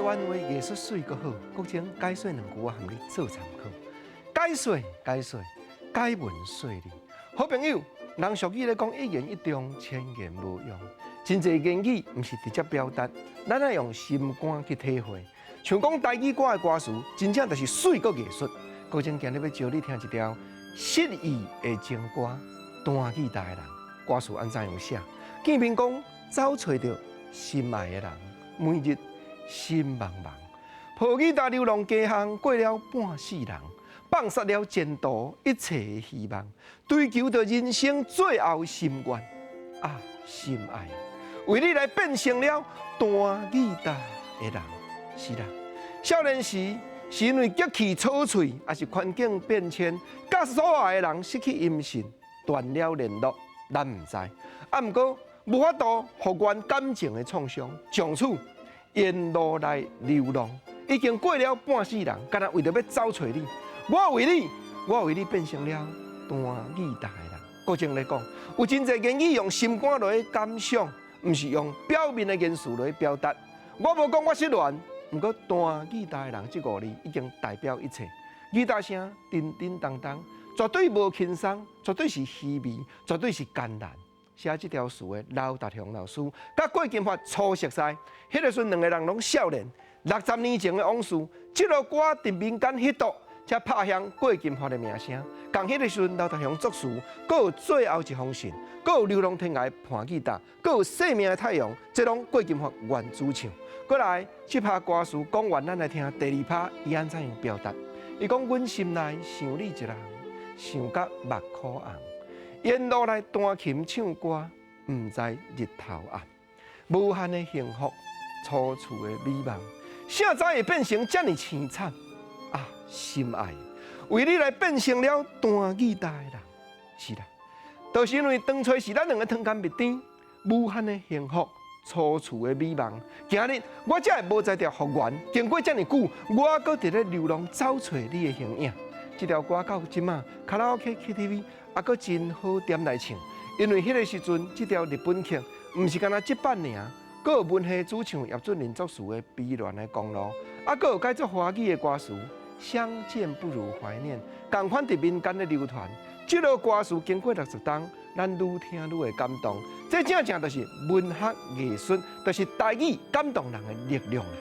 湾话艺术水阁好，国情解说两句我和你做参考。解说，解文说理。好朋友，人俗语咧讲一言一中，千言无用。真侪言语毋是直接表达，咱爱用心肝去体会。像讲台语歌的歌词，真正就是水阁艺术。国情今日要教你听一条失意的情歌，单记大的人，歌词安怎样写？见面讲找找到心爱的人，每日心茫茫。抱吉他流浪街巷，过了半世人，放杀了前途一切的希望，追求着人生最后心愿啊，心爱，为你来变成了弹吉他的人。是啦，少年时是因为激气草脆，还是环境变迁，甲所爱的人失去音信，断了联络，咱唔知。啊，毋过无法度复原感情的创伤，从此沿路来流浪，已经过了半世人，干那为着要找找你。我为你变成了弹吉他的人。国情来讲，有真侪言语用心肝来感想，毋是用表面的言辞来表达。我无讲我失恋。不过，弹吉他的人这5字已经代表一切。吉他声叮叮当当，绝对无轻松，绝对是稀微，绝对是艰难。写这条词的刘达雄老师，甲郭金发初熟识，迄个时两个人拢少年。60年前的往事，这首歌伫民间迄度，才拍响郭金发的名声。共迄个时刘达雄作词，阁有最后一封信，阁有流浪天涯弹吉他，阁有生命的太阳，这拢郭金发原主唱。过来，这拍歌词讲完，咱来听第2拍，伊安怎样表达？伊讲：阮心内想你一人，想甲目眶红。沿路来弹琴唱歌，毋知日头暗。无限的幸福，楚楚的美梦，啥早会变成这么凄惨啊！心爱，为你来变成了弹吉他的人。是啦，就是因为当初是咱两个汤干蜜甜，无限的幸福。楚楚的美梦，今日我才会无在条复原。经过这么久，我搁伫咧流浪找找你的形影。这条歌到即马卡拉 OK KTV 也搁真好点来唱，因为迄个时阵，这条日本曲毋是干那一版尔，搁有文学主唱叶俊麟作词的悲恋的公路，啊，搁有改作华语的歌词，相见不如怀念，同款伫民间的流传。这个歌词经过60冬，咱愈听愈会感动。这正正就是文学艺术，就是台语感动人的力量啊！